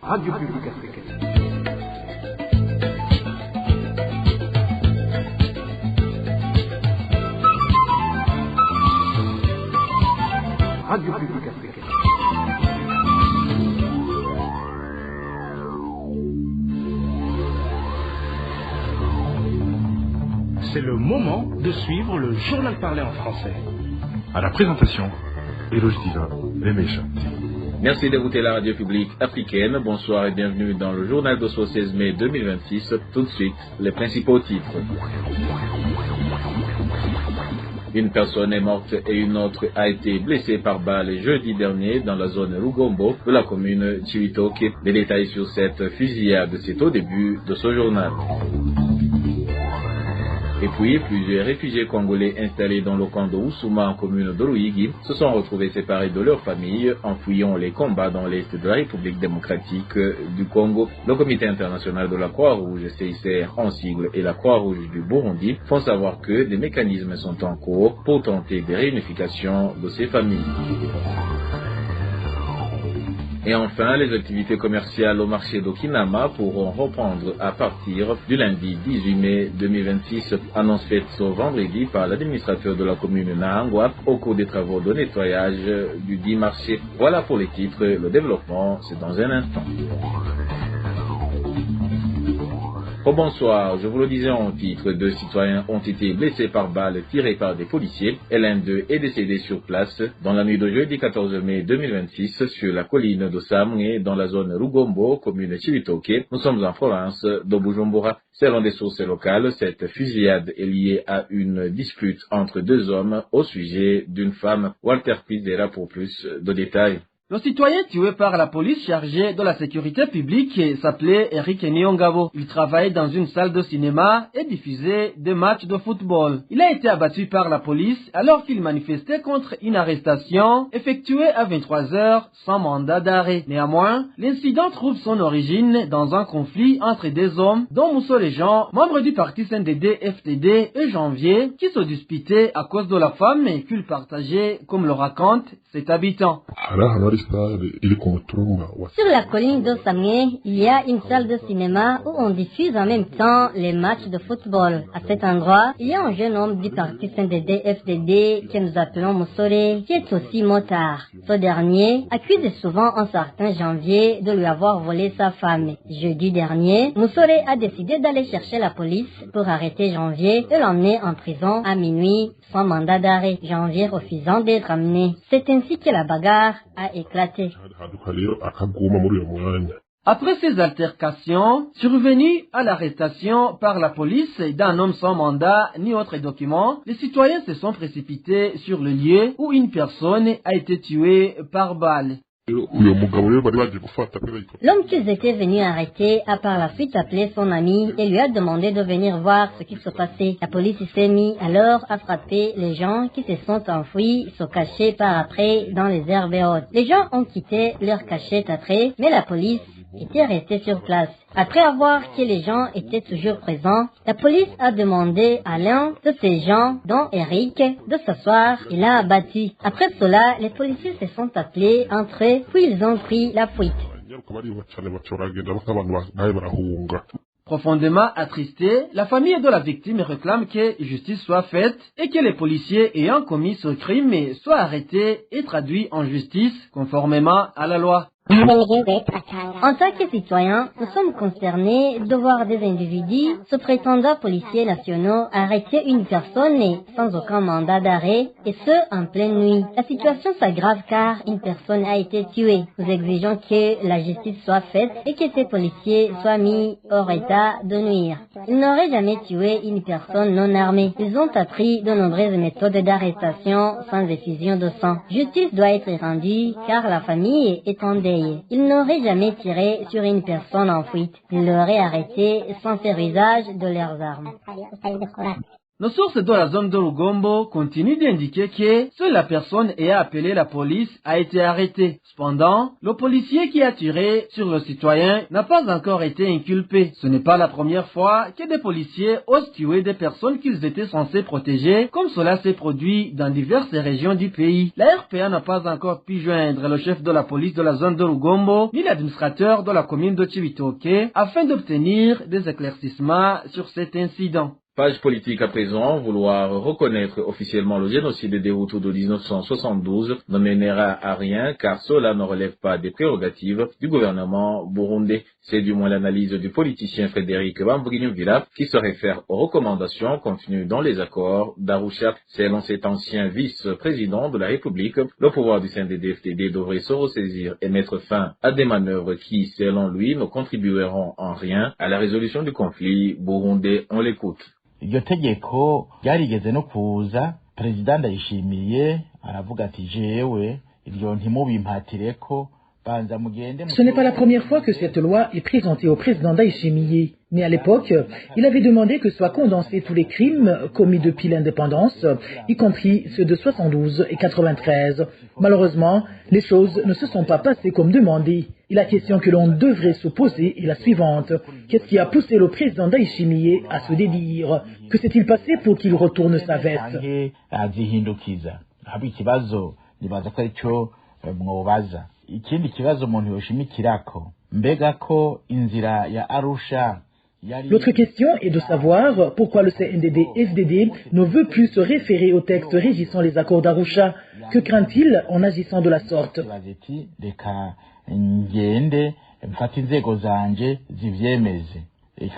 Radio Publique Africaine. Radio Publique Africaine. C'est le moment de suivre le journal parlé en français. À la présentation, Eloge Diva, Lemesha. Merci d'écouter la radio publique africaine. Bonsoir et bienvenue dans le journal de ce 16 mai 2026. Tout de suite, les principaux titres. Une personne est morte et une autre a été blessée par balle jeudi dernier dans la zone Rugombo de la commune Chibitoke. Les détails sur cette fusillade, c'est au début de ce journal. Et puis, plusieurs réfugiés congolais installés dans le camp de Ousouma en commune de Ruigi se sont retrouvés séparés de leur famille en fuyant les combats dans l'est de la République démocratique du Congo. Le Comité international de la Croix-Rouge, CICR en sigle, et la Croix-Rouge du Burundi font savoir que des mécanismes sont en cours pour tenter des réunifications de ces familles. Et enfin, les activités commerciales au marché d'Okinama pourront reprendre à partir du lundi 18 mai 2026. Annonce faite ce vendredi par l'administrateur de la commune Nahangwa au cours des travaux de nettoyage du dit marché. Voilà pour les titres. Le développement, c'est dans un instant. Oh bonsoir, je vous le disais en titre, 2 citoyens ont été blessés par balles tirées par des policiers et l'un d'eux est décédé sur place dans la nuit de jeudi 14 mai 2026 sur la colline de Samwe dans la zone Rugombo, commune Chibitoke. Nous sommes en province de Bujumbura. Selon des sources locales, cette fusillade est liée à une dispute entre 2 hommes au sujet d'une femme. Walter Pizera pour plus de détails. Le citoyen tué par la police chargée de la sécurité publique s'appelait Eric Niongabo. Il travaillait dans une salle de cinéma et diffusait des matchs de football. Il a été abattu par la police alors qu'il manifestait contre une arrestation effectuée à 23 heures sans mandat d'arrêt. Néanmoins, l'incident trouve son origine dans un conflit entre 2 hommes, dont Mousso Lejean, membre du parti CNDD-FDD, et Janvier, qui se disputaient à cause de la femme qu'il partageait, comme le raconte cet habitant. Sur la colline d'Osamé, il y a une salle de cinéma où on diffuse en même temps les matchs de football. À cet endroit, il y a un jeune homme du parti CNDD-FDD que nous appelons Moussore, qui est aussi motard. Ce dernier accuse souvent un certain Janvier de lui avoir volé sa femme. Jeudi dernier, Moussore a décidé d'aller chercher la police pour arrêter Janvier et l'emmener en prison à minuit sans mandat d'arrêt. Janvier refusant d'être amené. C'est ainsi que la bagarre a éclaté. Après ces altercations, survenues à l'arrestation par la police d'un homme sans mandat ni autre document, les citoyens se sont précipités sur le lieu où une personne a été tuée par balle. L'homme qu'ils étaient venus arrêter a par la suite appelé son ami et lui a demandé de venir voir ce qui se passait. La police s'est mise alors à frapper les gens qui se sont enfouis, se cachaient par après dans les herbes hautes. Les gens ont quitté leur cachette après, mais la police était restée sur place. Après avoir que les gens étaient toujours présents, la police a demandé à l'un de ces gens, dont Eric, de s'asseoir et l'a abattu. Après cela, les policiers se sont appelés entre eux, puis ils ont pris la fuite. Profondément attristée, la famille de la victime réclame que justice soit faite et que les policiers ayant commis ce crime soient arrêtés et traduits en justice conformément à la loi. En tant que citoyens, nous sommes concernés de voir des individus se prétendant policiers nationaux arrêter une personne sans aucun mandat d'arrêt et ce en pleine nuit. La situation s'aggrave car une personne a été tuée. Nous exigeons que la justice soit faite et que ces policiers soient mis hors état de nuire. Ils n'auraient jamais tué une personne non armée. Ils ont appris de nombreuses méthodes d'arrestation sans effusion de sang. Justice doit être rendue car la famille est en deuil. Ils n'auraient jamais tiré sur une personne en fuite. Ils l'auraient arrêté sans faire usage de leurs armes. Nos sources de la zone de Rugombo continuent d'indiquer que seule la personne ayant appelé la police a été arrêtée. Cependant, le policier qui a tiré sur le citoyen n'a pas encore été inculpé. Ce n'est pas la première fois que des policiers osent tuer des personnes qu'ils étaient censés protéger, comme cela s'est produit dans diverses régions du pays. La RPA n'a pas encore pu joindre le chef de la police de la zone de Rugombo, ni l'administrateur de la commune de Chibitoke, afin d'obtenir des éclaircissements sur cet incident. Page politique à présent, vouloir reconnaître officiellement le génocide des Hutus de 1972 ne mènera à rien car cela ne relève pas des prérogatives du gouvernement burundais. C'est du moins l'analyse du politicien Frédéric Bamvuginyumvila qui se réfère aux recommandations contenues dans les accords d'Arusha. Selon cet ancien vice-président de la République, le pouvoir du CNDD-FDD devrait se ressaisir et mettre fin à des manœuvres qui, selon lui, ne contribueront en rien à la résolution du conflit burundais. On l'écoute. Iryo tegeko ryarigeze no kuza perezida Ndayishimiye aravuga ati jewe iryo ntimubimpatireko banza mugende. Ce n'est pas la première fois que cette loi est présentée au président Ndayishimiye, mais à l'époque, il avait demandé que soient condensés tous les crimes commis depuis l'indépendance, y compris ceux de 72 et 93. Malheureusement, les choses ne se sont pas passées comme demandé. Et la question que l'on devrait se poser est la suivante. Qu'est-ce qui a poussé le président Ndayishimiye à se dédire? Que s'est-il passé pour qu'il retourne sa veste? Ikindi kibazo umuntu yoshimikirako mbega ko inzira ya Arusha. L'autre question est de savoir pourquoi le CNDD-FDD ne veut plus se référer au texte régissant les accords d'Arusha. Que craint-il en agissant de la sorte? Reka ngende mfata inzego zanje zivyemeze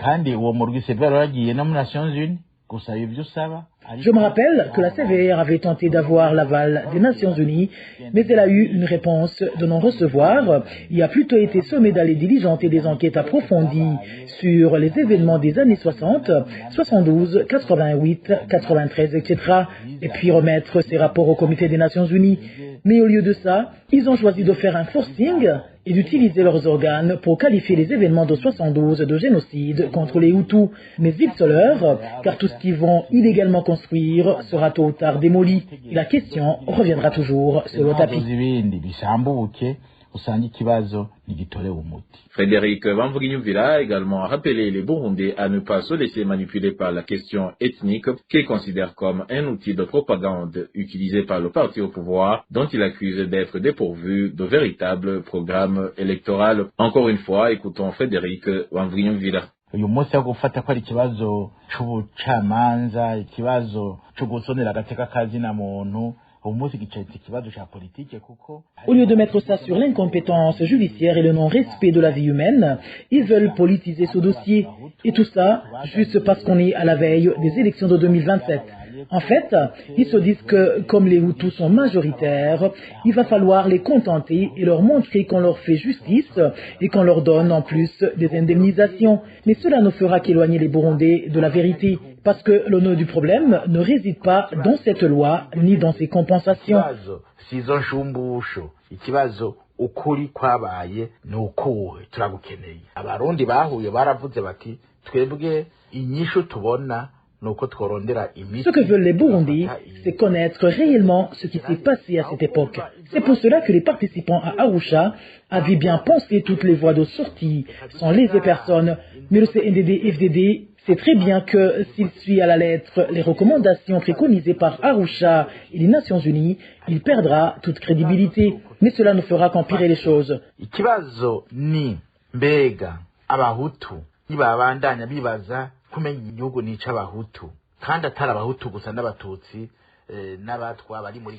kandi uwo murwi severo yagiye no muri Nations Unies gusaba ivyo usaba. Je me rappelle que la CVR avait tenté d'avoir l'aval des Nations Unies, mais elle a eu une réponse de non-recevoir et a plutôt été sommée d'aller diligenter des enquêtes approfondies sur les événements des années 60, 72, 88, 93, etc. et puis remettre ces rapports au Comité des Nations Unies. Mais au lieu de ça, ils ont choisi de faire un forcing et d'utiliser leurs organes pour qualifier les événements de 72 de génocide contre les Hutus. Mais ils se leurrent, car tout ce qu'ils vont illégalement construire sera tôt ou tard démoli. Et la question reviendra toujours sur le tapis. Frédéric Bamvuginyumvila a également rappelé les Burundais à ne pas se laisser manipuler par la question ethnique qu'il considère comme un outil de propagande utilisé par le parti au pouvoir dont il accuse d'être dépourvu de véritables programmes électoraux. Encore une fois, écoutons Frédéric Bamvuginyumvila. Uyu munsi yo gufata ko ari ikibazo c'ubucamanza, ikibazo cyo gusonera agateka kazina muntu. Au lieu de mettre ça sur l'incompétence judiciaire et le non-respect de la vie humaine, ils veulent politiser ce dossier. Et tout ça, juste parce qu'on est à la veille des élections de 2027. En fait, ils se disent que, comme les Hutus sont majoritaires, il va falloir les contenter et leur montrer qu'on leur fait justice et qu'on leur donne en plus des indemnisations. Mais cela ne fera qu'éloigner les Burundais de la vérité. Parce que le nœud du problème ne réside pas dans cette loi ni dans ses compensations. Ukuri kwabaye nukuwe turagukeneye abarundi bahuye baravuze bati twebwe inyishu tubona. Ce que veulent les Burundis, c'est connaître réellement ce qui s'est passé à cette époque. C'est pour cela que les participants à Arusha avaient bien pensé toutes les voies de sortie, sans léser personne. Mais le CNDD-FDD sait très bien que s'il suit à la lettre les recommandations préconisées par Arusha et les Nations Unies, il perdra toute crédibilité. Mais cela ne fera qu'empirer les choses. Ikibazo ni mbega abahutu nibabandanya bibaza kumenya igihugu nica abahutu kandi atari abahutu gusa n'abatutsi.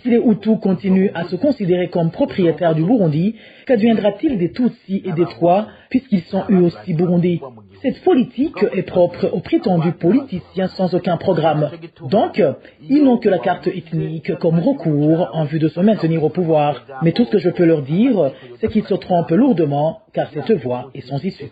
Si les Hutus continuent à se considérer comme propriétaires du Burundi, qu'adviendra-t-il des Tutsis et des Twa, puisqu'ils sont eux aussi Burundais? Cette politique est propre aux prétendus politiciens sans aucun programme. Donc, ils n'ont que la carte ethnique comme recours en vue de se maintenir au pouvoir. Mais tout ce que je peux leur dire, c'est qu'ils se trompent lourdement, car cette voie est sans issue.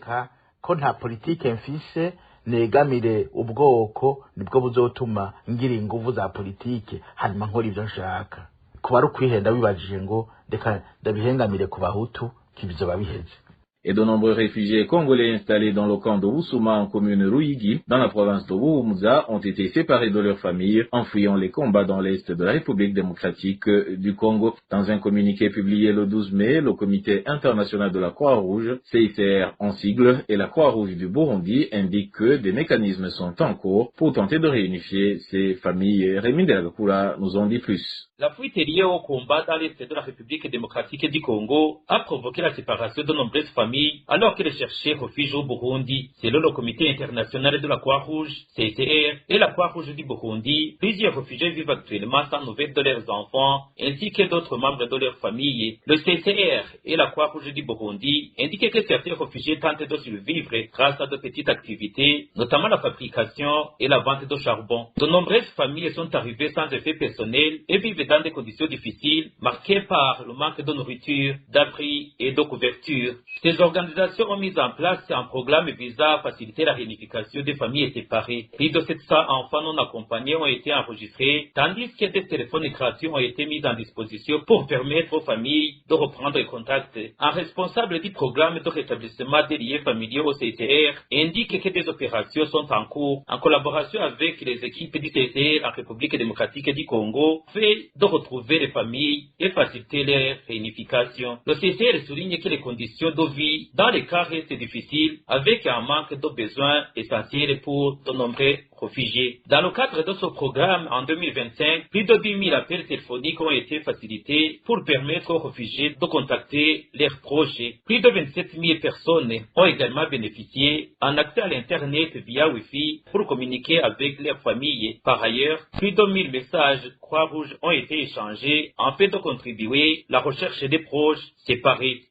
Negamire ubwoko nibwo buzotuma ngira inguvu za politike hanyuma nkora ivyo nshaka kuba ari ukwihenda wibajije ngo reka ndabihengamire ku bahutu kibizo babiheze. Et de nombreux réfugiés congolais installés dans le camp de Wusuma en commune Ruigi, dans la province de Wuhumuza, ont été séparés de leurs familles en fuyant les combats dans l'est de la République démocratique du Congo. Dans un communiqué publié le 12 mai, le Comité international de la Croix-Rouge, CICR en sigle, et la Croix-Rouge du Burundi indiquent que des mécanismes sont en cours pour tenter de réunifier ces familles. Rémi Delagakula nous en dit plus. La fuite liée au combat dans l'est de la République démocratique du Congo a provoqué la séparation de nombreuses familles alors qu'elles cherchaient refuge au Burundi. Selon le Comité international de la Croix-Rouge, CICR, et la Croix-Rouge du Burundi, plusieurs réfugiés vivent actuellement sans nouvelles de leurs enfants ainsi que d'autres membres de leur famille. Le CICR et la Croix-Rouge du Burundi indiquent que certains réfugiés tentent de survivre grâce à de petites activités, notamment la fabrication et la vente de charbon. De nombreuses familles sont arrivées sans effet personnel et vivent dans des conditions difficiles, marquées par le manque de nourriture, d'abri et de couverture. Ces organisations ont mis en place un programme visant à faciliter la réunification des familles séparées. Plus de 700 enfants non accompagnés ont été enregistrés, tandis que des téléphones gratuits ont été mis en disposition pour permettre aux familles de reprendre contact. Un responsable du programme de rétablissement des liens familiaux au CICR indique que des opérations sont en cours en collaboration avec les équipes du CICR en République démocratique du Congo, fait de retrouver les familles et faciliter leur réunification. Le CICR souligne que les conditions de vie dans les cas restent difficiles avec un manque de besoins essentiels pour de nombreux réfugiés. Dans le cadre de ce programme, en 2025, plus de 10 000 appels téléphoniques ont été facilités pour permettre aux réfugiés de contacter leurs proches. Plus de 27 000 personnes ont également bénéficié en accès à l'Internet via Wi-Fi pour communiquer avec leurs familles. Par ailleurs, plus de 1000 messages Croix-Rouge ont été échangés en fait de contribuer à la recherche des proches séparés.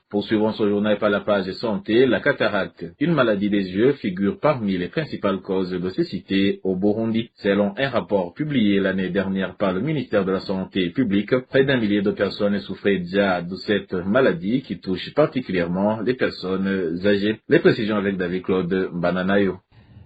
Poursuivons ce journal par la page santé. La cataracte, une maladie des yeux, figure parmi les principales causes de cécité au Burundi. Selon un rapport publié l'année dernière par le ministère de la Santé publique, près d'1 millier de personnes souffraient déjà de cette maladie qui touche particulièrement les personnes âgées. Les précisions avec David Claude Bananayo.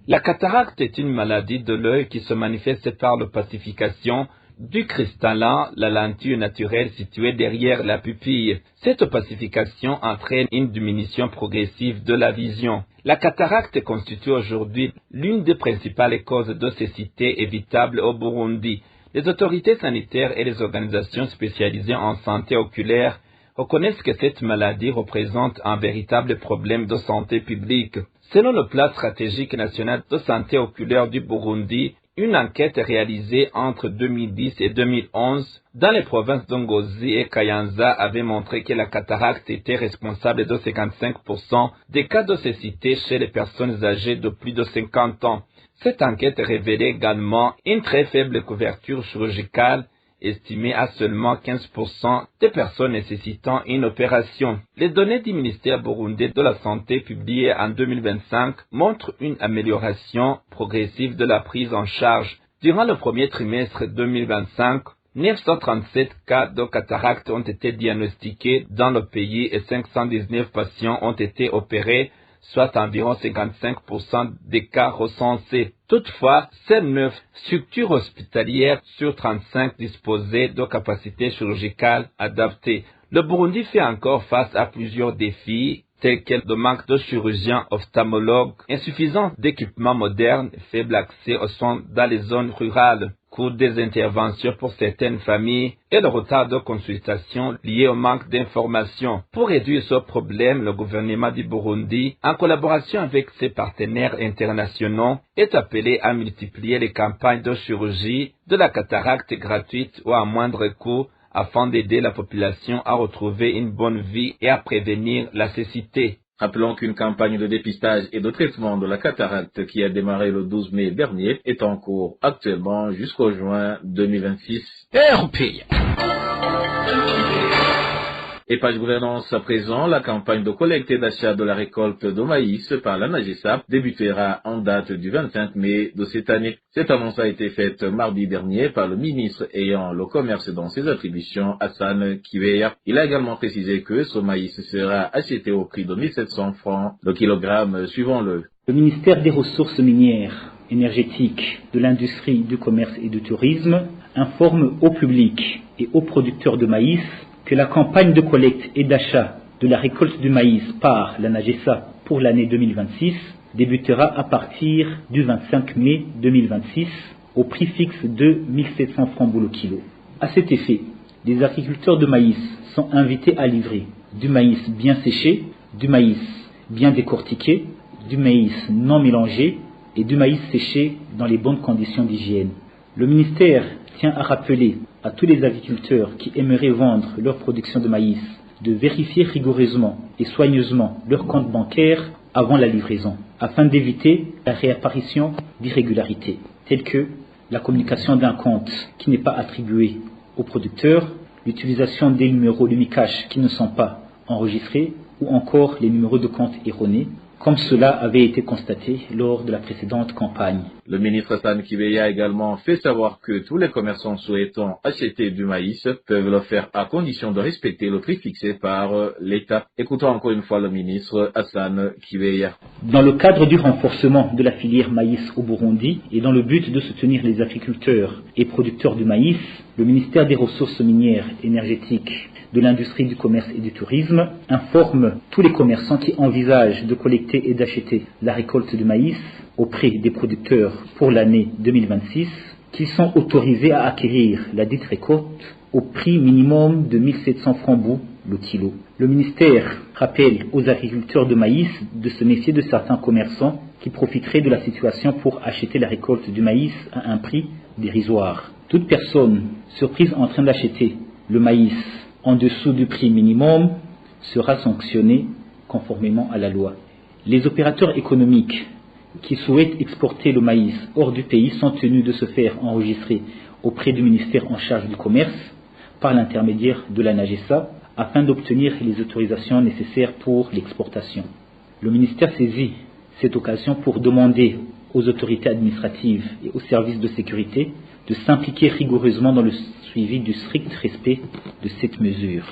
La cataracte est une maladie de l'œil qui se manifeste par l'opacification du cristallin, la lentille naturelle située derrière la pupille. Cette opacification entraîne une diminution progressive de la vision. La cataracte constitue aujourd'hui l'une des principales causes de cécité évitable au Burundi. Les autorités sanitaires et les organisations spécialisées en santé oculaire reconnaissent que cette maladie représente un véritable problème de santé publique. Selon le plan stratégique national de santé oculaire du Burundi, une enquête réalisée entre 2010 et 2011 dans les provinces d'Ongozi et Kayanza avait montré que la cataracte était responsable de 55% des cas de cécité chez les personnes âgées de plus de 50 ans. Cette enquête révélait également une très faible couverture chirurgicale, estimée à seulement 15% des personnes nécessitant une opération. Les données du ministère burundais de la Santé publiées en 2025 montrent une amélioration progressive de la prise en charge. Durant le premier trimestre 2025, 937 cas de cataracte ont été diagnostiqués dans le pays et 519 patients ont été opérés, soit environ 55% des cas recensés. Toutefois, seules 9 structures hospitalières sur 35 disposaient de capacités chirurgicales adaptées. Le Burundi fait encore face à plusieurs défis, tels que le manque de chirurgiens ophtalmologues, insuffisance d'équipements modernes, faible accès aux soins dans les zones rurales, coût des interventions pour certaines familles et le retard de consultation lié au manque d'informations. Pour réduire ce problème, le gouvernement du Burundi, en collaboration avec ses partenaires internationaux, est appelé à multiplier les campagnes de chirurgie de la cataracte gratuite ou à moindre coût afin d'aider la population à retrouver une bonne vie et à prévenir la cécité. Rappelons qu'une campagne de dépistage et de traitement de la cataracte qui a démarré le 12 mai dernier est en cours actuellement jusqu'au juin 2026. Et page gouvernance à présent, la campagne de collecte et d'achat de la récolte de maïs par la NAGESA débutera en date du 25 mai de cette année. Cette annonce a été faite mardi dernier par le ministre ayant le commerce dans ses attributions, Hassan Kiweya. Il a également précisé que ce maïs sera acheté au prix de 1700 francs le kilogramme suivant-le. Le ministère des Ressources minières, énergétiques, de l'industrie, du commerce et du tourisme informe au public et aux producteurs de maïs que la campagne de collecte et d'achat de la récolte du maïs par la NAGESA pour l'année 2026 débutera à partir du 25 mai 2026 au prix fixe de 1700 francs le kilo. À cet effet, les agriculteurs de maïs sont invités à livrer du maïs bien séché, du maïs bien décortiqué, du maïs non mélangé et du maïs séché dans les bonnes conditions d'hygiène. Le ministère tient à rappeler à tous les agriculteurs qui aimeraient vendre leur production de maïs de vérifier rigoureusement et soigneusement leur compte bancaire avant la livraison, afin d'éviter la réapparition d'irrégularités, telles que la communication d'un compte qui n'est pas attribué au producteur, l'utilisation des numéros Lumicash qui ne sont pas enregistrés, ou encore les numéros de compte erronés, comme cela avait été constaté lors de la précédente campagne. Le ministre Hassan Kibeya a également fait savoir que tous les commerçants souhaitant acheter du maïs peuvent le faire à condition de respecter le prix fixé par l'État. Écoutons encore une fois le ministre Hassan Kibeya. Dans le cadre du renforcement de la filière maïs au Burundi et dans le but de soutenir les agriculteurs et producteurs du maïs, le ministère des Ressources minières, énergétiques, de l'industrie, du commerce et du tourisme informe tous les commerçants qui envisagent de collecter et d'acheter la récolte du maïs auprès des producteurs pour l'année 2026 qu'ils sont autorisés à acquérir la dite récolte au prix minimum de 1700 francs le kilo. Le ministère rappelle aux agriculteurs de maïs de se méfier de certains commerçants qui profiteraient de la situation pour acheter la récolte du maïs à un prix dérisoire. Toute personne surprise en train d'acheter le maïs en dessous du prix minimum sera sanctionnée conformément à la loi. Les opérateurs économiques qui souhaitent exporter le maïs hors du pays sont tenus de se faire enregistrer auprès du ministère en charge du commerce par l'intermédiaire de la NAGESA afin d'obtenir les autorisations nécessaires pour l'exportation. Le ministère saisit cette occasion pour demander aux autorités administratives et aux services de sécurité de s'impliquer rigoureusement dans le suivi du strict respect de cette mesure.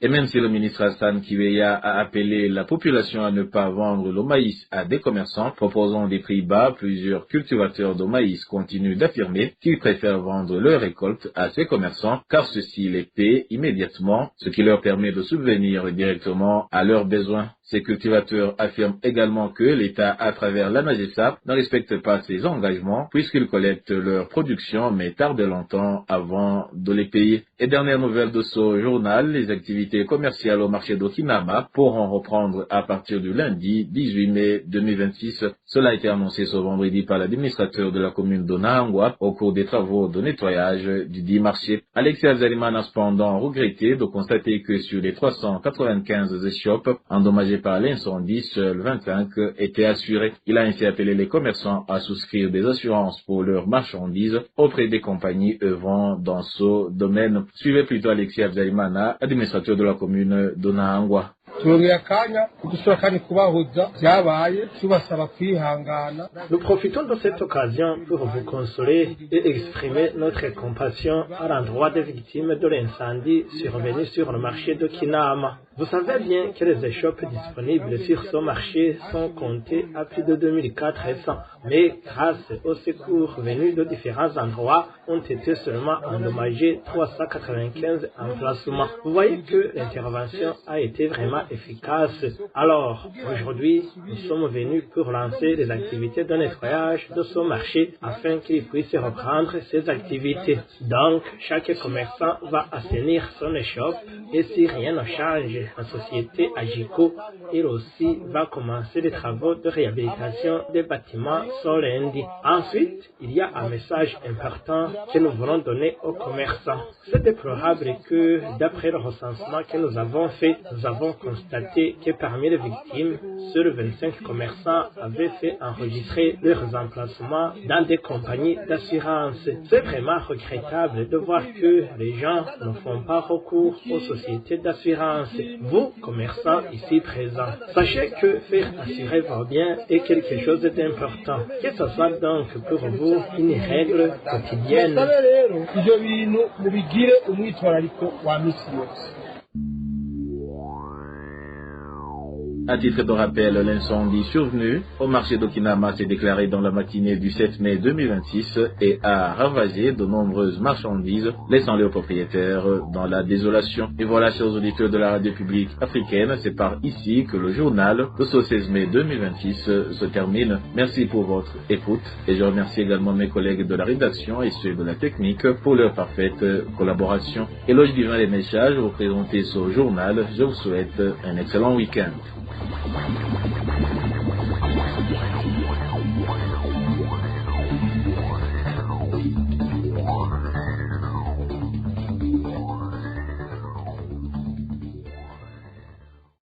Et même si le ministre Hassan Kibeya a appelé la population à ne pas vendre le maïs à des commerçants proposant des prix bas, plusieurs cultivateurs de maïs continuent d'affirmer qu'ils préfèrent vendre leur récolte à ces commerçants car ceux-ci les paient immédiatement, ce qui leur permet de subvenir directement à leurs besoins. Ces cultivateurs affirment également que l'État, à travers la NAGESA, ne respecte pas ses engagements puisqu'ils collectent leur production mais tardent longtemps avant de les payer. Et dernière nouvelle de ce journal, les activités commerciales au marché d'Okinama pourront reprendre à partir du lundi 18 mai 2026. Cela a été annoncé ce vendredi par l'administrateur de la commune de Nahangwa au cours des travaux de nettoyage du dit marché. Alexis Azaliman a cependant regretté de constater que sur les 395 échoppes endommagées par l'incendie, seuls 25 étaient assurés. Il a ainsi appelé les commerçants à souscrire des assurances pour leurs marchandises auprès des compagnies œuvrant dans ce domaine. Suivez plutôt Alexis Abzalimana, administrateur de la commune de Nahangwa. Nous profitons de cette occasion pour vous consoler et exprimer notre compassion à l'endroit des victimes de l'incendie survenu sur le marché de Kinama. Vous savez bien que les échoppes disponibles sur ce marché sont comptées à plus de 2400, mais grâce aux secours venus de différents endroits, ont été seulement endommagés 395 emplacements. Vous voyez que l'intervention a été vraiment efficace. Alors, aujourd'hui, nous sommes venus pour lancer les activités de nettoyage de ce marché afin qu'il puisse reprendre ses activités. Donc, chaque commerçant va assainir son échoppe et si rien ne change, la société Agico, elle aussi, va commencer les travaux de réhabilitation des bâtiments ce lundi. Ensuite, il y a un message important que nous voulons donner aux commerçants. C'est déplorable que, d'après le recensement que nous avons fait, nous avons constaté que parmi les victimes, seuls 25 commerçants avaient fait enregistrer leurs emplacements dans des compagnies d'assurance. C'est vraiment regrettable de voir que les gens ne font pas recours aux sociétés d'assurance. Vous, commerçants ici présents, sachez que faire assurer vos biens est quelque chose d'important. Que ce soit donc pour vous une règle quotidienne. À titre de rappel, l'incendie survenu au marché d'Okinama s'est déclaré dans la matinée du 7 mai 2026 et a ravagé de nombreuses marchandises, laissant les propriétaires dans la désolation. Et voilà, chers auditeurs de la radio publique africaine, c'est par ici que le journal de ce 16 mai 2026 se termine. Merci pour votre écoute et je remercie également mes collègues de la rédaction et ceux de la technique pour leur parfaite collaboration. Éloge Divin les messages, vous présentez ce journal. Je vous souhaite un excellent week-end.